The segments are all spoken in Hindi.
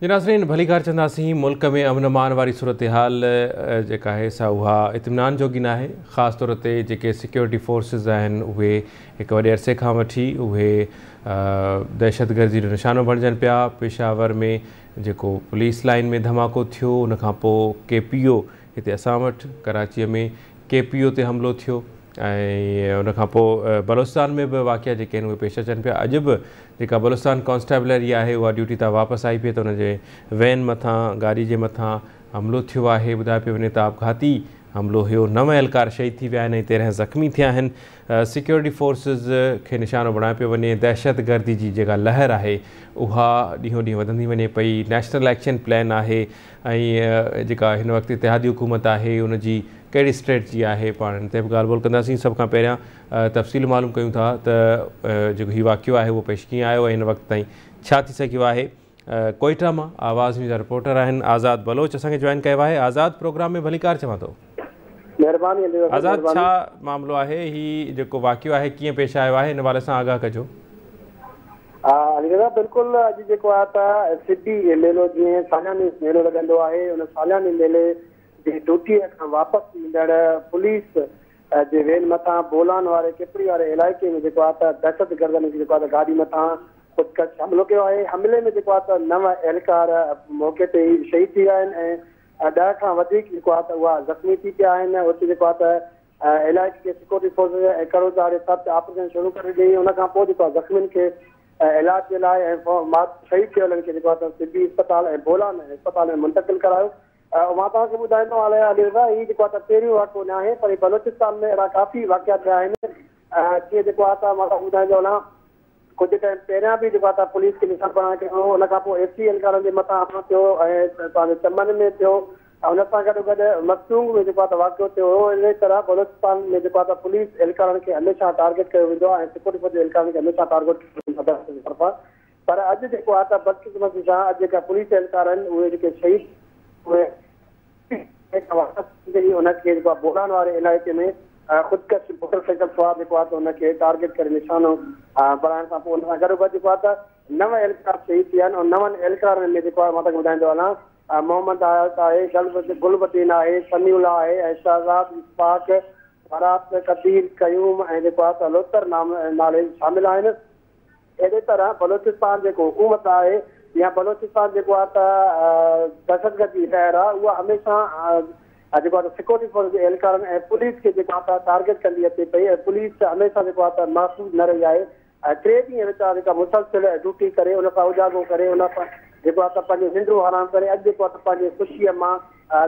जी नाज़रीन, भली कार चंदासीं मुल्क में अमन अमान वारी सूरत हाल जेका आहे सा उहा इत्मीनान जोगी नाहे। ख़ासि तौर ते जेके सिक्योरिटी फोर्सिस आहिनि उहे हिकु वॾे अरसे खां वठी उहे दहशतगर्दी जो निशानो बणिजनि पिया। पेशावर में जेको पुलिस लाइन में धमाको थियो, उन खां पोइ KPO हिते असां वटि कराचीअ में KPO ते हमिलो थियो ऐं उन खां पोइ बलोचिस्तान में बि वाक़िया जेके आहिनि उहे पेश अचनि पिया। अॼु बि जेका बलोचिस्तान कॉन्स्टेबलरी आहे उहा ड्यूटी तां वापसि आई पई त उनजे वैन मथां गाॾी जे मथां हमिलो थियो आहे। ॿुधाए पियो वञे त आपघाती हमिलो हुयो। 9 एहलकार शहीद थी विया आहिनि ऐं 13 ज़ख़्मी थिया आहिनि। सिक्योरिटी फोर्सिस खे निशानो बणाए पियो वञे। दहशतगर्दी जी जेका लहर आहे उहा ॾींहों ॾींहुं वधंदी वञे पई। नेशनल एक्शन प्लान आहे ऐं जेका हिन वक़्तु इतिहादी हुकूमत आहे उनजी कहिड़ी स्ट्रेटजी आहे, पाण हिन ते बि ॻाल्हि ॿोल कंदासीं। सभ खां पहिरियां तफ़सील मालूम कयूं था त जेको हीउ वाक़ियो आहे उहो पेश कीअं आयो ऐं हिन वक़्त ताईं छा थी सघियो आहे। कोयटा मां आवाज़ न्यूज़ जा रिपोर्टर आहिनि आज़ाद बलोच असांखे जॉइन कयो आहे। आज़ाद, प्रोग्राम में भली कार चवां थो। महिरबानी आज़ाद, छा मामिलो आहे, हीउ जेको वाक़ियो आहे कीअं पेश आयो आहे, हिन बारे सां आगाह कजो। बिल्कुलु, अॼु जेको आहे त सिद्धी मेलो जीअं सालियानी मेलो लॻंदो आहे, उन सालियानी मेले जी ड्यूटीअ खां वापसि ईंदड़ पुलिस जे वेन मथां बोलान वारे केपरी वारे इलाइक़े में जेको आहे त दहशतगर्दनि जेको आहे त गाॾी मथां ख़ुदकश हमिलो कयो आहे। हमले में जेको आहे त 9 एहलकार मौक़े ते ई शहीद थी विया आहिनि ऐं 10 खां वधीक जेको आहे त उहा ज़ख़्मी थी पिया आहिनि। उते जेको आहे त इलाइक़े खे सिक्योरिटी फोर्सिस ऐं करोड़दारे सर्च ऑपरेशन शुरू करे ॾिनी। उन खां पोइ जेको आहे ज़ख़्मियुनि खे इलाज जे लाइ ऐं शहीद थियलनि खे जेको आहे त सिद्धी अस्पताल ऐं बोलान अस्पताल में मुंतक़िल करायो। मां तव्हांखे ॿुधाईंदो आहियां हीउ जेको आहे त पहिरियों वाक़ियो न आहे, पर बलोचिस्तान में अहिड़ा काफ़ी वाक़िया थिया आहिनि। जीअं जेको आहे त मां तव्हांखे ॿुधाईंदो हलां, कुझु टाइम पहिरियां बि जेको आहे त पुलिस खे निशान बणाए कयो। उन खां पोइ FC एहलकारनि जे मथां हमिलो थियो ऐं पंहिंजे चमन में थियो ऐं उन सां गॾु गॾु मस्तूंग में जेको आहे त वाक़ियो थियो हो। इन तरह बलोचिस्तान में जेको आहे त पुलिस एहलकारनि खे हमेशह टारगेट कयो वेंदो आहे ऐं सिक्योरिटी फोर्स एहलकारनि खे हमेशह टारगेट कयो वेंदो आहे। पर अॼु जेको आहे त बदकिस्मती सां अॼु जेका पुलिस एहलकार आहिनि उहे जेके शहीद उहे उनखे जेको आहे बोलान वारे इलाइक़े में ख़ुदकश मोटरसाइकिल सवार जेको आहे त उनखे टारगेट करे निशानो बणाइण खां पोइ उन सां गॾोगॾु जेको आहे त 9 एहलकार शहीद थिया आहिनि। ऐं 9 एहलकारनि में जेको आहे मां तव्हांखे ॿुधाईंदो हलां, मोहम्मद आयात आहे, गुलबदीन आहे, समीउल्ला आहे ऐं शहज़ाद इस्फाक, फरात कदीर कयूम ऐं जेको आहे त लोतर नाले शामिल आहिनि। अहिड़े तरह बलोचिस्तान जेको हुकूमत आहे या बलोचिस्तान जेको आहे त दहशतगर्दी लहर आहे उहा हमेशह जेको आहे त सिक्योरिटी फोर्स जे एहलकारनि ऐं पुलिस खे जेको आहे त टारगेट कंदी अचे पई ऐं पुलिस हमेशह जेको आहे त महफ़ूज़ न रही आहे। 3 ॾींहं विचा जेका मुसलसिल ड्यूटी करे उन सां उजाॻो करे उन सां जेको आहे त पंहिंजो निंड्रू हराम करे अॼु जेको आहे त पंहिंजे ख़ुशीअ मां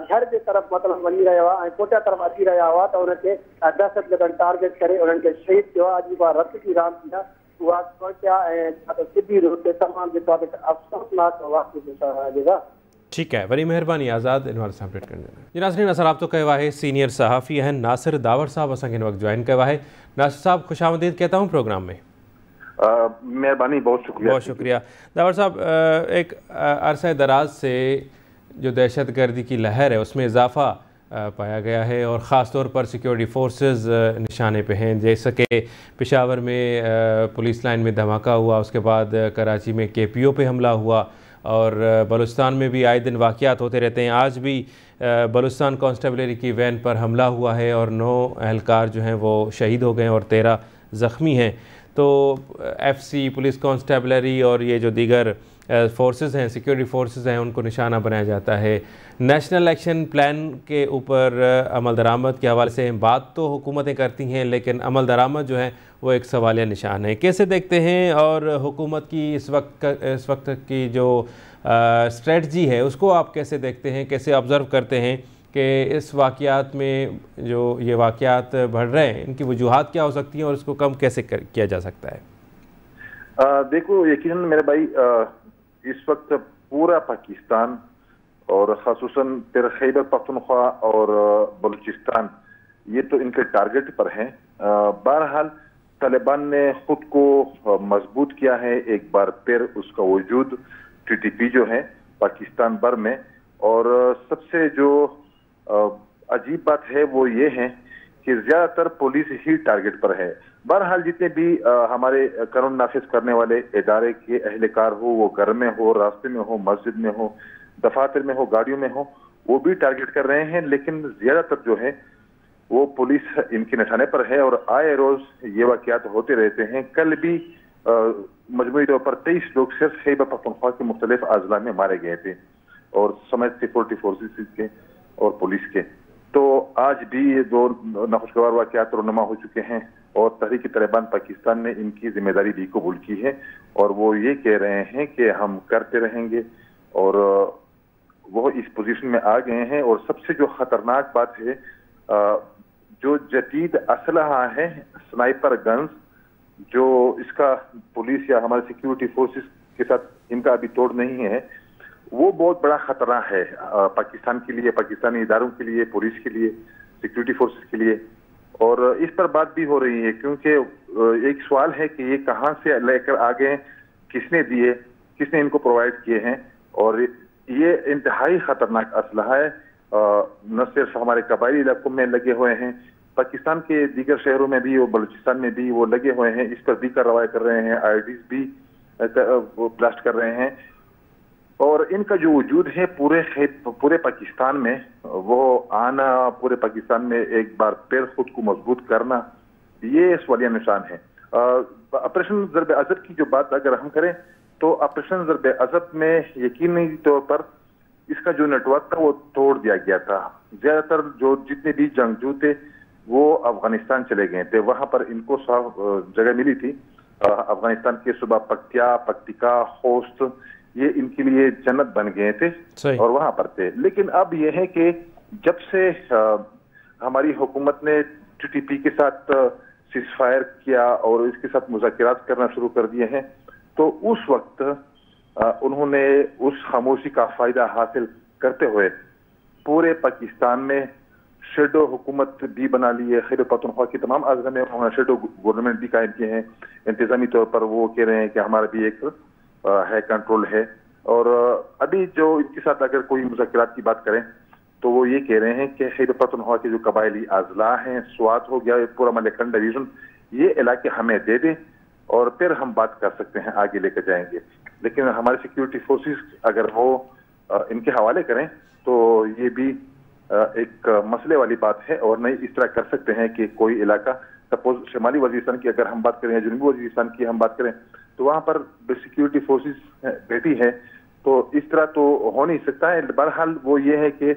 घर जे तरफ़ मतिलबु वञी रहिया हुआ ऐं कोटा तरफ़ अची रहिया हुआ त उनखे दहशतगर्दनि टारगेट करे उन्हनि खे शहीद कयो आहे। अॼु जेको आहे रत की रांदि थी आहे उहा कोटा ऐं सिद्धी रोड ते तमामु जेको आहे त अफ़सोसनाक वाक़ियो। ठीक है, वरी मेहरबानी आज़ाद इन वारे सां अपडेट करण जी। नाज़रीन, असां राब्तो कयो आहे सीनियर सहाफ़ी आहिनि नासिर दावर साहब, असांखे हिन वक़्तु जॉइन कयो आहे। नासिर साहब, ख़ुश आमदीद कहता हूँ प्रोग्राम में। मेहरबानी, बहुत शुक्रिया। बहुत शुक्रिया। दावर साहब, एक अरसा दराज से जो दहशतगर्दी की लहर है उसमें इजाफा पाया गया है और ख़ास तौर पर सिक्योरिटी फोर्सेस निशाने पे हैं। जैसे कि पेशावर में पुलिस लाइन में धमाका हुआ, उसके बाद कराची में KPO पे हमला हुआ और बलूचिस्तान में भी आए दिन वाक़यात होते रहते हैं। आज भी बलूचिस्तान कॉन्स्टेबलरी की वैन पर हमला हुआ है और 9 एहलकार जो हैं वो शहीद हो गए और 13 ज़ख़्मी हैं। तो FC, पुलिस कॉन्स्टेबलरी और ये जो दीगर फोर्सेस हैं, सिक्योरिटी फोर्सेस हैं, उनको निशाना बनाया जाता है। नेशनल एक्शन प्लान के ऊपर अमल दरामद के हवाले से बात तो हुकूमतें करती हैं, लेकिन अमल दरामद जो है वो एक सवालिया निशान है। कैसे देखते हैं और हुकूमत की इस वक्त की जो स्ट्रेटजी है उसको आप कैसे देखते हैं, कैसे ऑब्ज़र्व करते हैं कि इस वाक़यात में जो ये वाक़यात बढ़ रहे हैं इनकी वजूहात क्या हो सकती हैं और इसको कम कैसे किया जा सकता है? देखो, यकीनन मेरे भाई, इस वक्त पूरा पाकिस्तान और ख़ासुसन फिर खैबर पख्तूनख्वा और बलूचिस्तान ये तो इनके टारगेट पर हैं। बहरहाल तालिबान ने खुद को मजबूत किया है, एक बार फिर उसका वजूद TTP जो है पाकिस्तान भर में। और सबसे जो अजीब बात है वो ये है कि ज्यादातर पुलिस ही टारगेट पर है। बहरहाल जितने भी हमारे कानून नाफिज करने वाले इदारे के अहलकार हो, वो घर में हो, रास्ते में हो, मस्जिद में हो, दफातर में हो, गाड़ियों में हो, वो भी टारगेट कर रहे हैं। लेकिन ज्यादातर जो है वो पुलिस इनके निशाने पर है और आए रोज ये वाकयात होते रहते हैं। कल भी मजमूई तौर पर 23 लोग सिर्फ खैबर पख्तूनख्वा के मुख्तलिफ अजला में मारे गए थे और समेत सिक्योरिटी फोर्सेस के और पुलिस के। तो आज भी ये दो नाखुशगवार वाकयात रोनुमा हो चुके हैं और तहरीक तालिबान पाकिस्तान ने इनकी जिम्मेदारी भी कबूल की है और वो ये कह रहे हैं कि हम करते रहेंगे और वो इस पोजीशन में आ गए हैं। और सबसे जो खतरनाक बात है, जो जदीद असलहा है स्नाइपर गन्स, जो इसका पुलिस या हमारे सिक्योरिटी फोर्सेस के साथ इनका अभी तोड़ नहीं है, वो बहुत बड़ा खतरा है पाकिस्तान के लिए, पाकिस्तानी इदारों के लिए, पुलिस के लिए, सिक्योरिटी फोर्सेस के लिए। और इस पर बात भी हो रही है क्योंकि एक सवाल है कि ये कहां से लेकर आ गए, किसने दिए, किसने इनको प्रोवाइड किए हैं। और ये इंतहाई खतरनाक असलहा है, न सिर्फ हमारे कबायली इलाकों में लगे हुए हैं, पाकिस्तान के दीगर शहरों में भी और बलूचिस्तान में भी वो लगे हुए हैं। इस पर भी कार्रवाई कर रहे हैं, IEDs भी वो ब्लास्ट कर रहे हैं। और इनका जो वजूद है पूरे पाकिस्तान में, वो आना, पूरे पाकिस्तान में एक बार फिर खुद को मजबूत करना, ये सवालिया निशान है। ऑपरेशन ज़रब अज़ब की जो बात अगर हम करें तो ऑपरेशन ज़रब अज़ब में यकीनी तौर पर इसका जो नेटवर्क था वो तोड़ दिया गया था। ज्यादातर जो जितने भी जंगजू थे वो अफगानिस्तान चले गए थे, वहां पर इनको साफ जगह मिली थी। अफगानिस्तान के सूबा पक्तिका, खोस्त, ये इनके लिए जन्नत बन गए थे और वहां पर थे। लेकिन अब यह है कि जब से हमारी हुकूमत ने TTP के साथ सीजफायर किया और इसके साथ मुज़ाकिरात करना शुरू कर दिए हैं, तो उस वक्त उन्होंने उस खामोशी का फायदा हासिल करते हुए पूरे पाकिस्तान में शेडो हुकूमत भी बना ली है। खैबर पख्तूनख्वा की तमाम अजला में उन्होंने शेडो गवर्नमेंट भी कायम किए हैं। इंतजामी तौर पर वो कह रहे हैं कि हमारा भी एक है, कंट्रोल है। और अभी जो इनके साथ अगर कोई मुज़ाकिरात की बात करें तो वो ये कह रहे हैं कि खैबर पख्तूनख्वा के जो कबायली अजला हैं, स्वात हो गया, पूरा मलेकन डिवीजन, ये इलाके हमें दे दें और फिर हम बात कर सकते हैं, आगे लेकर जाएंगे। लेकिन हमारे सिक्योरिटी फोर्सेस अगर वो इनके हवाले करें तो ये भी एक मसले वाली बात है और नहीं इस तरह कर सकते हैं कि कोई इलाका, सपोज शुमाली वजीरिस्तान की अगर हम बात करें या जनूबी वजीरिस्तान की हम बात करें, तो वहां पर सिक्योरिटी फोर्सेस बैठी है, तो इस तरह तो हो नहीं सकता है। बहरहाल वो ये है कि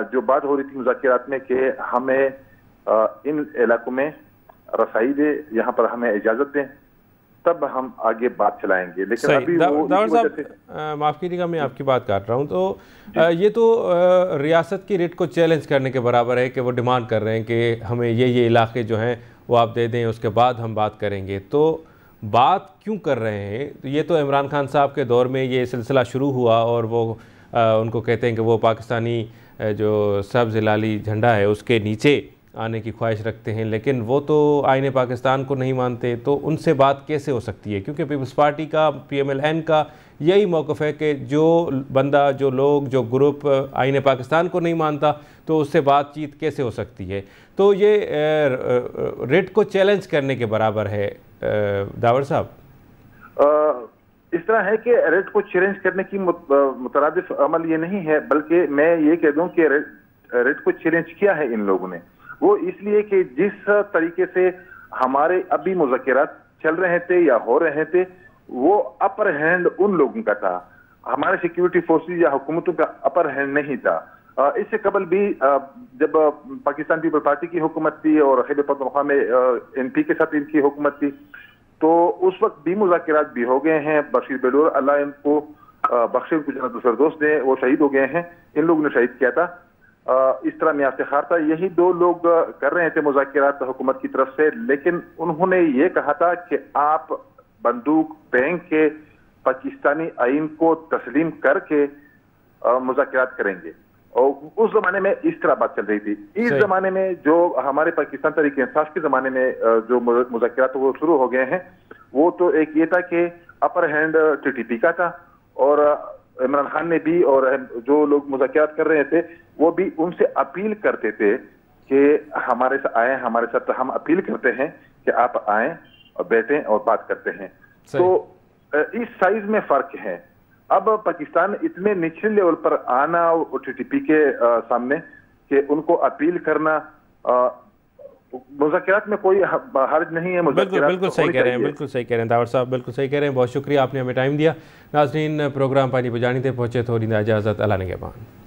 जो बात हो रही थी मुज़ाकिरात में कि हमें इन इलाकों में रसाई दे, यहाँ पर हमें इजाजत दें, तब हम आगे बात चलाएंगे। लेकिन अभी दावर साहब माफ़ कीजिएगा, मैं आपकी बात काट रहा हूँ। तो ये तो रियासत की रेट को चैलेंज करने के बराबर है कि वो डिमांड कर रहे हैं कि हमें ये इलाके जो हैं वो आप दे दें, उसके बाद हम बात करेंगे। तो बात क्यों कर रहे हैं? तो ये तो इमरान खान साहब के दौर में ये सिलसिला शुरू हुआ और वो उनको कहते हैं कि वो पाकिस्तानी जो सब्ज़ हिलाली झंडा है उसके नीचे आने की ख्वाहिश रखते हैं, लेकिन वो तो आईने पाकिस्तान को नहीं मानते। तो उनसे बात कैसे हो सकती है? क्योंकि पीपल्स पार्टी का, PMLN का यही मौक़िफ़ है कि जो बंदा, जो लोग, जो ग्रुप आईने पाकिस्तान को नहीं मानता तो उससे बातचीत कैसे हो सकती है? तो ये रेट को चैलेंज करने के बराबर है। दावर साहब, इस तरह है कि रेट को चैलेंज करने की मुतरादिफ अमल ये नहीं है, बल्कि मैं ये कह दूं कि रेट को चैलेंज किया है इन लोगों ने। वो इसलिए कि जिस तरीके से हमारे अभी मुज़ाकिरात चल रहे थे या हो रहे थे, वो अपर हैंड उन लोगों का था, हमारे सिक्योरिटी फोर्सेस या हुकूमतों का अपर हैंड नहीं था। इससे कबल भी जब पाकिस्तान पीपल पार्टी की हुकूमत थी और खैबर पख्तूनख्वा में NP के साथ इनकी हुकूमत थी, तो उस वक्त भी मुज़ाकिरात भी हो गए हैं। बशीर बेडोर, अल्लाह इनको बख्शे, उनको जन्नत फिरदौस दे, वो शहीद हो गए हैं। इन लोगों ने शहीद किया था। इस तरह में इफ्तिखार था। यही दो लोग कर रहे थे मुज़ाकिरात हुकूमत की तरफ से, लेकिन उन्होंने ये कहा था कि आप बंदूक फेंक के पाकिस्तानी आइन को तस्लीम करके मुज़ाकिरात करेंगे। और उस जमाने में इस तरह बात चल रही थी। इस जमाने में जो हमारे पाकिस्तान तहरीक इंसाफ के जमाने में जो मुज़ाकिरात वो शुरू हो गए हैं, वो तो एक ये था कि अपर हैंड TTP का था और इमरान खान ने भी और जो लोग मुज़ाकिरात कर रहे थे वो भी उनसे अपील करते थे कि हमारे साथ आए, हमारे साथ हम अपील करते हैं कि आप आएं और बैठें और बात करते हैं। तो इस साइज में फर्क है। अब पाकिस्तान इतने निचले लेवल पर आना OTTP के सामने कि उनको अपील करना, मुज़ाकरात में कोई हर्ज नहीं है। बिल्कुल सही कह रहे हैं, बिल्कुल सही कह रहे हैं दावर साहब, बिल्कुल सही कह रहे हैं। बहुत शुक्रिया, आपने हमें टाइम दिया। नाज़रीन, प्रोग्राम पानी पुजानी ते पहुँचे, थोड़ी इजाज़त, अल्लाह निगहबान।